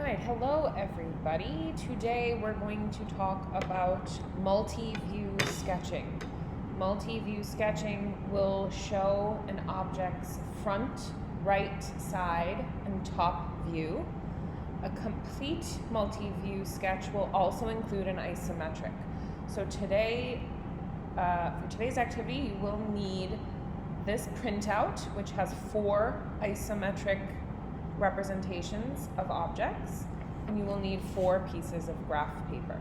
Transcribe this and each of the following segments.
right, hello everybody. Today we're going to talk about multi-view sketching. Multi-view sketching will show an object's front, right, side, and top view. A complete multi-view sketch will also include an isometric. So today, for today's activity, you will need this printout, which has 4 isometric representations of objects, and you will need 4 pieces of graph paper.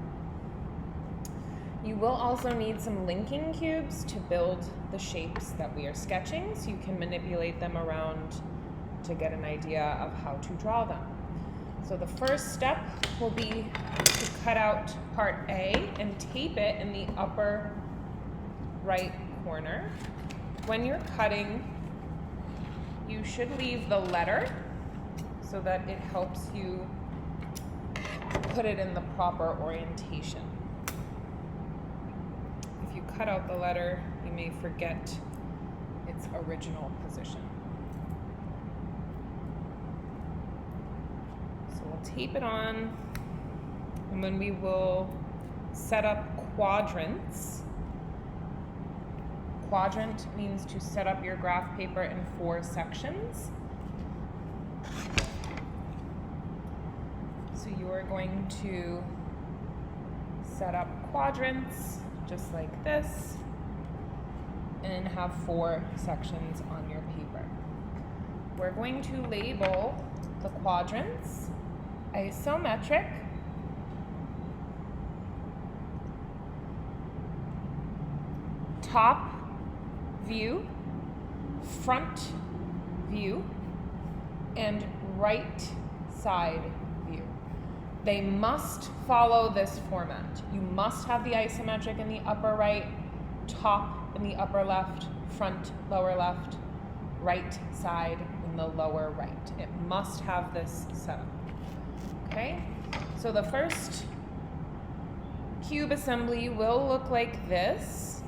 You will also need some linking cubes to build the shapes that we are sketching, so you can manipulate them around to get an idea of how to draw them. So the first step will be to cut out part A and tape it in the upper right corner. When you're cutting, you should leave the letter so that it helps you put it in the proper orientation. If you cut out the letter, you may forget its original position. So we'll tape it on, and then we will set up quadrants. Quadrant means to set up your graph paper in 4 sections. So you are going to set up quadrants just like this and have 4 sections on your paper. We're going to label the quadrants isometric, top view, front view, and right side view. They must follow this format. You must have the isometric in the upper right, top in the upper left, front, lower left, right side in the lower right. It must have this set up. Okay? So the first cube assembly will look like this.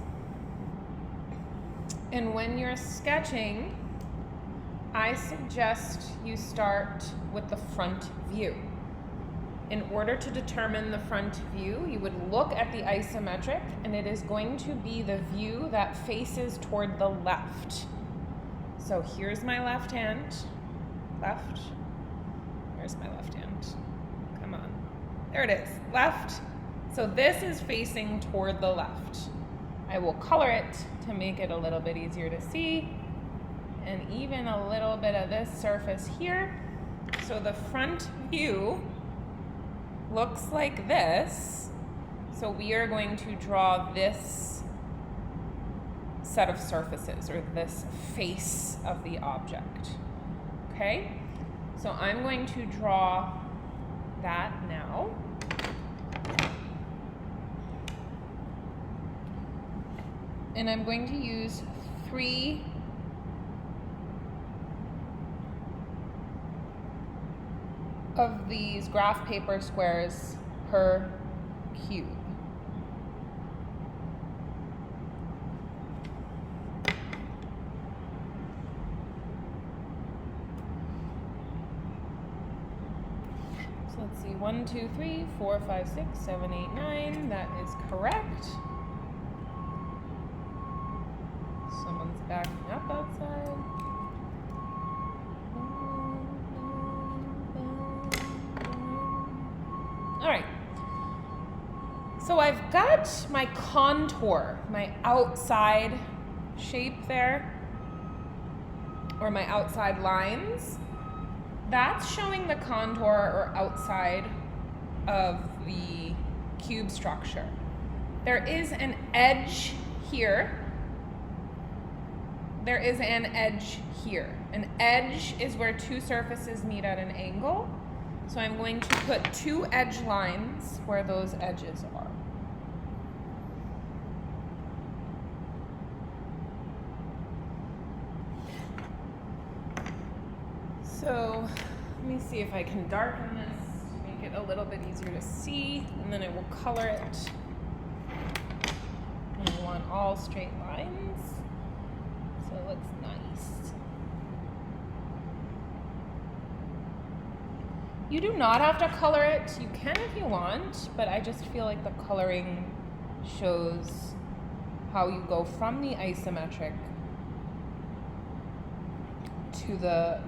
And when you're sketching, I suggest you start with the front view. In order to determine the front view, you would look at the isometric, and it is going to be the view that faces toward the left. So here's my left hand, left. Where's my left hand? Come on. There it is, left. So this is facing toward the left. I will color it to make it a little bit easier to see, and even a little bit of this surface here. So the front view looks like this. So we are going to draw this set of surfaces, or this face of the object. Okay? So I'm going to draw that now. And I'm going to use 3 of these graph paper squares per cube. So let's see, 1, 2, 3, 4, 5, 6, 7, 8, 9. That is correct. Someone's backing up outside. All right. So I've got my contour, my outside shape there, or my outside lines. That's showing the contour or outside of the cube structure. There is an edge here. There is an edge here. An edge is where 2 surfaces meet at an angle. So I'm going to put 2 edge lines where those edges are. So let me see if I can darken this to make it a little bit easier to see, and then I will color it. And I want all straight lines, so it looks nice. You do not have to color it. You can if you want, but I just feel like the coloring shows how you go from the isometric to the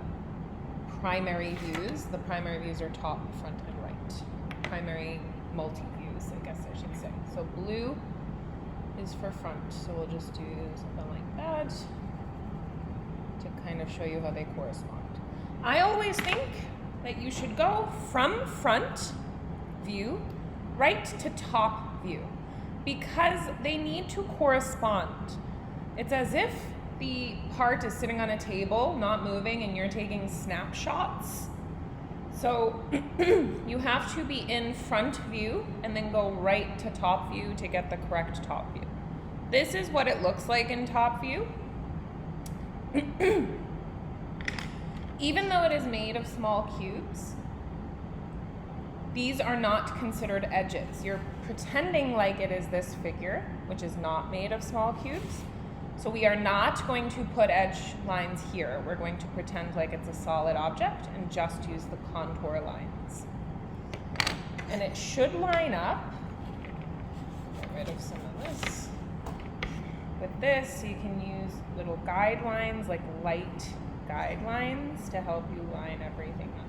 primary views. The primary views are top, front, and right. Primary multi-views, I guess I should say. So blue is for front, so we'll just do something like that to kind of show you how they correspond. I always think that you should go from front view right to top view because they need to correspond. It's as if the part is sitting on a table, not moving, and you're taking snapshots. So you have to be in front view and then go right to top view to get the correct top view. This is what it looks like in top view. Even though it is made of small cubes, these are not considered edges. You're pretending like it is this figure, which is not made of small cubes. So we are not going to put edge lines here. We're going to pretend like it's a solid object and just use the contour lines. And it should line up. Get rid of some of this. With this, you can use little guidelines, like light guidelines, to help you line everything up.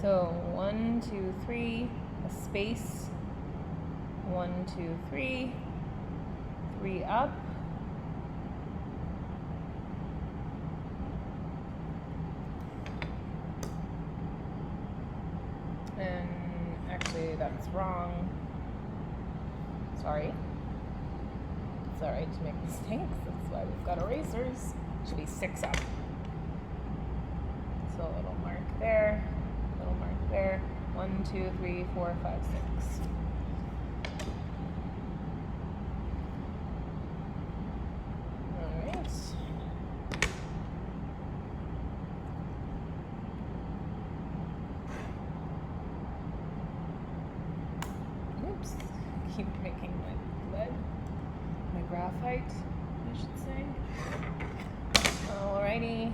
So 1, 2, 3, a space, 1, 2, 3, 3 up, and actually that's wrong. Sorry. It's alright to make mistakes, that's why we've got erasers. It should be 6 up. So a little mark there. Little mark there. 1, 2, 3, 4, 5, 6. All right. Oops. Keep breaking my lead. My graphite, I should say. Alrighty.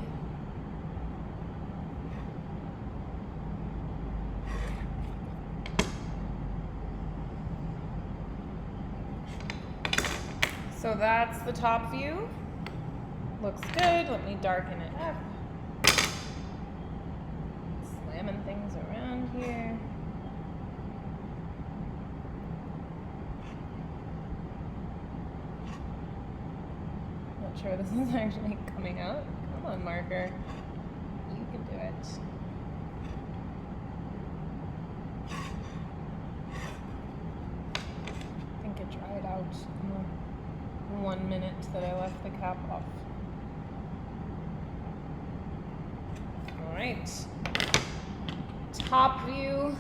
So that's the top view. Looks good. Let me darken it up. Slamming things around here. Not sure this is actually coming out. Come on, marker. You can do it. I think it dried out. 1 minute that I left the cap off. All right, top view.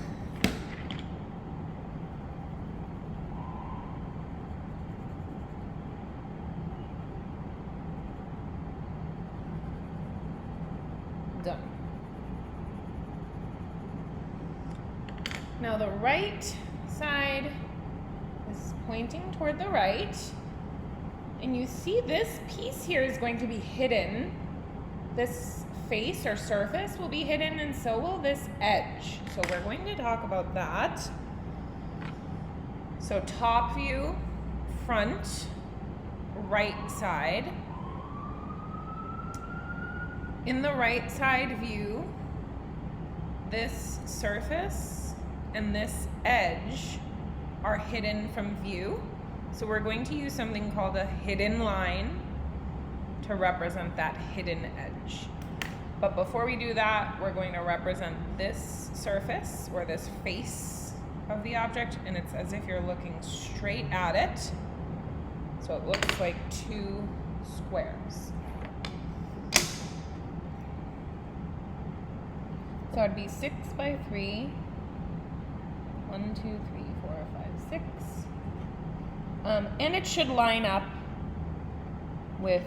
Done. Now the right side is pointing toward the right. And you see this piece here is going to be hidden. This face or surface will be hidden, and so will this edge. So we're going to talk about that. So top view, front, right side. In the right side view, this surface and this edge are hidden from view. So we're going to use something called a hidden line to represent that hidden edge. But before we do that, we're going to represent this surface or this face of the object, and it's as if you're looking straight at it. So it looks like 2 squares. So it'd be 6 by 3. 1, 2, 3, 4, 5, 6. And it should line up with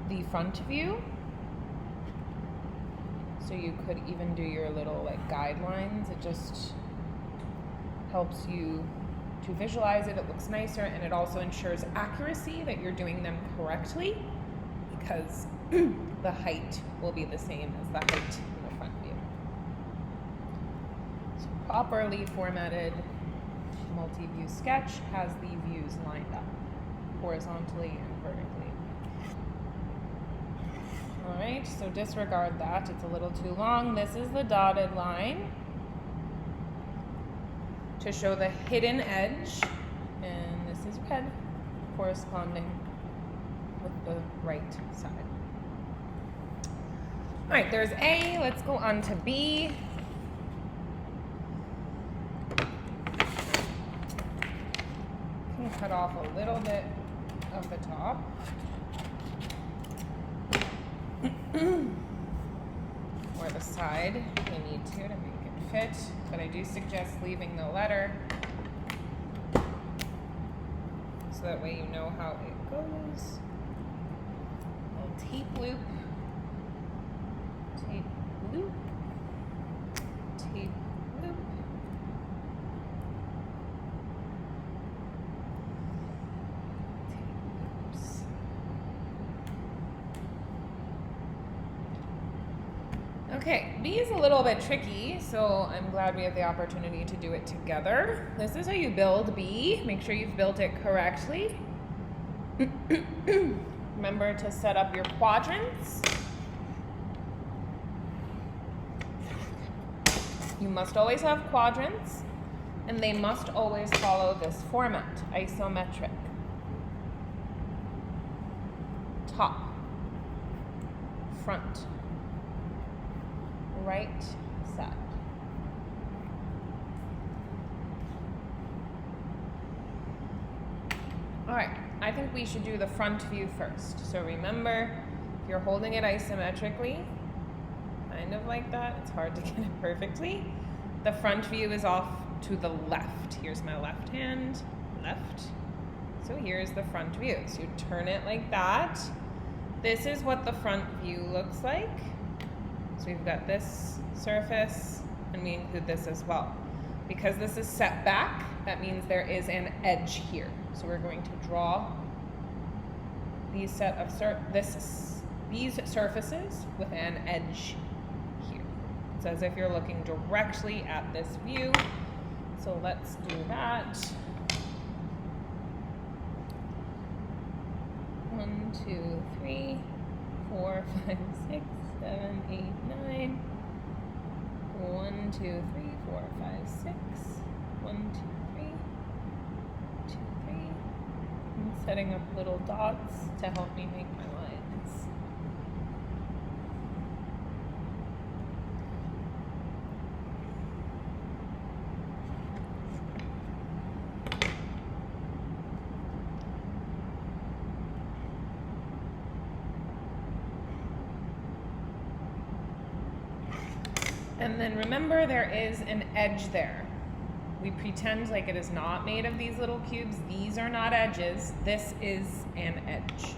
the front view. So you could even do your little like guidelines. It just helps you to visualize it, it looks nicer, and it also ensures accuracy, that you're doing them correctly, because the height will be the same as the height in the front view. So properly formatted multi-view sketch has the views lined up horizontally and vertically. All right, so disregard that, it's a little too long. This is the dotted line to show the hidden edge, and this is red, corresponding with the right side. All right, there's A, let's go on to B. Can cut off a little bit of the top. Or the side, if you need to make it fit, but I do suggest leaving the letter so that way you know how it goes. Little tape loop, tape loop, tape loop. Okay, B is a little bit tricky, so I'm glad we have the opportunity to do it together. This is how you build B. Make sure you've built it correctly. Remember to set up your quadrants. You must always have quadrants, and they must always follow this format, isometric. Top, front, right side. All right, I think we should do the front view first. So remember, if you're holding it isometrically, kind of like that, it's hard to get it perfectly. The front view is off to the left. Here's my left hand, left. So here's the front view. So you turn it like that. This is what the front view looks like. So we've got this surface, and we include this as well. Because this is set back, that means there is an edge here. So we're going to draw these set of these surfaces with an edge here. It's as if you're looking directly at this view. So let's do that. 1, 2, 3, 4, 5, 6, 7, 8, 9. 1, 2, 3, 4, 5, 6. 1, 2, 3. 2, 3. I'm setting up little dots to help me make my lines. And then remember, there is an edge there. We pretend like it is not made of these little cubes. These are not edges. This is an edge.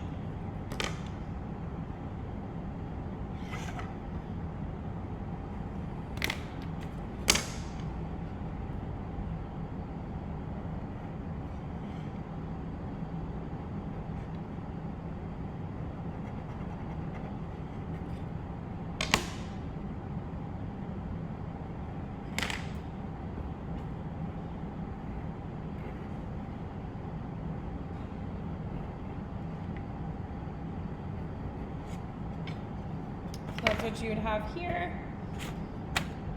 That's what you would have here.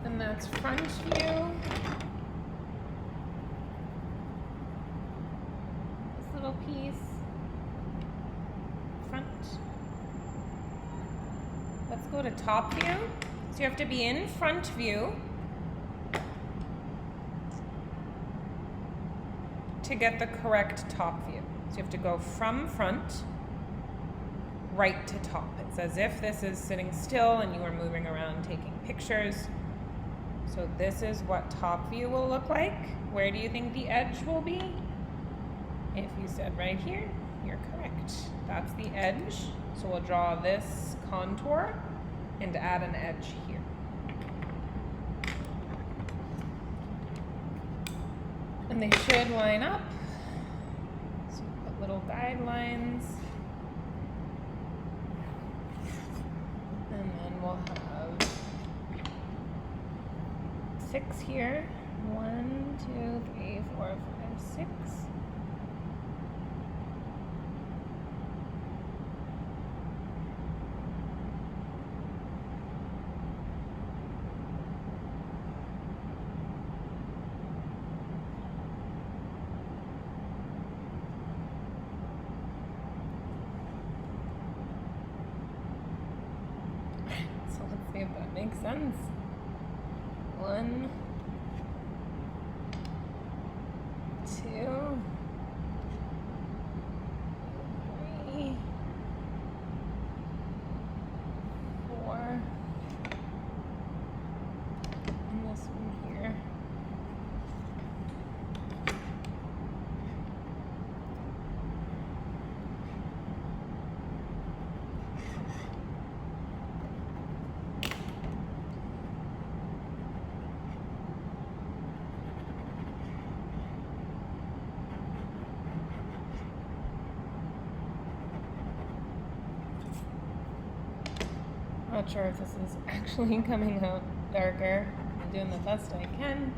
And that's front view. This little piece. Front. Let's go to top view. So you have to be in front view to get the correct top view. So you have to go from front right to top. It's as if this is sitting still and you are moving around taking pictures. So this is what top view will look like. Where do you think the edge will be? If you said right here, you're correct. That's the edge. So we'll draw this contour and add an edge here. And they should line up. So put little guidelines. And then we'll have 6 here. 1, 2, 3, 4, 5, 6. So let's see if that makes sense. 1, 2, 3, 4, and this one here. Not sure if this is actually coming out darker. I'm doing the best I can.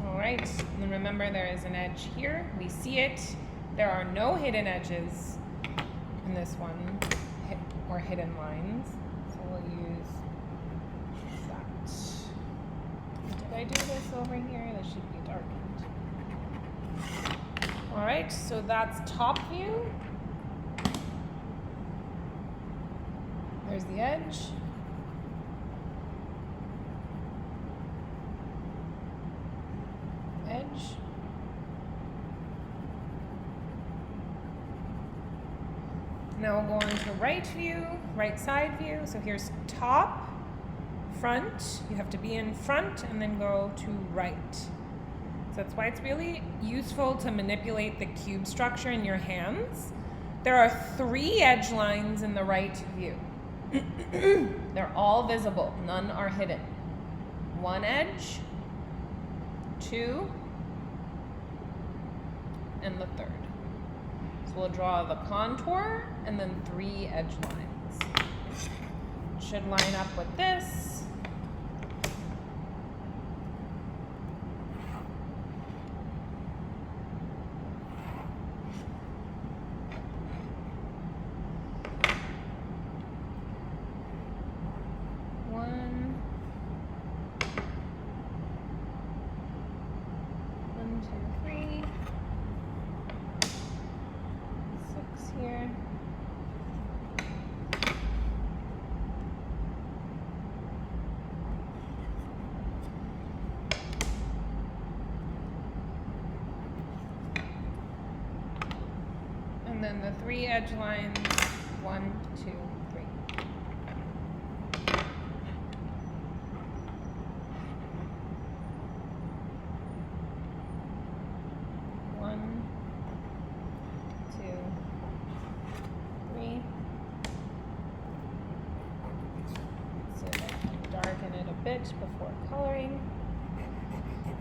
All right, and then remember there is an edge here. We see it. There are no hidden edges in this one, or hidden lines. So we'll use that. Did I do this over here? This should be darkened. All right, so that's top view. There's the edge. Edge. Now we'll go on to right view, right side view. So here's top, front. You have to be in front and then go to right. So that's why it's really useful to manipulate the cube structure in your hands. There are 3 edge lines in the right view. They're all visible, none are hidden. 1 edge, 2, and the 3rd. So we'll draw the contour and then 3 edge lines. Should line up with this. Here. And then the 3 edge lines, 1, 2, 3. Bit before coloring.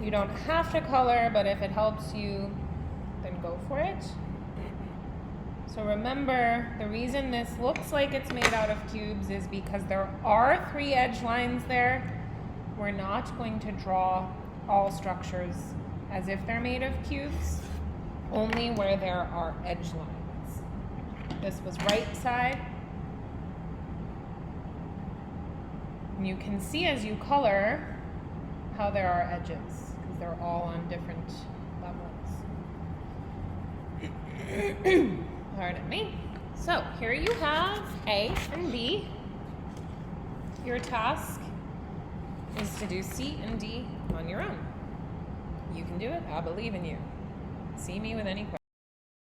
You don't have to color, but if it helps you, then go for it. So remember, the reason this looks like it's made out of cubes is because there are 3 edge lines there. We're not going to draw all structures as if they're made of cubes, only where there are edge lines. This was right side. You can see as you color how there are edges, because they're all on different levels. Pardon me. So here you have A and B. Your task is to do C and D on your own. You can do it. I believe in you. See me with any questions.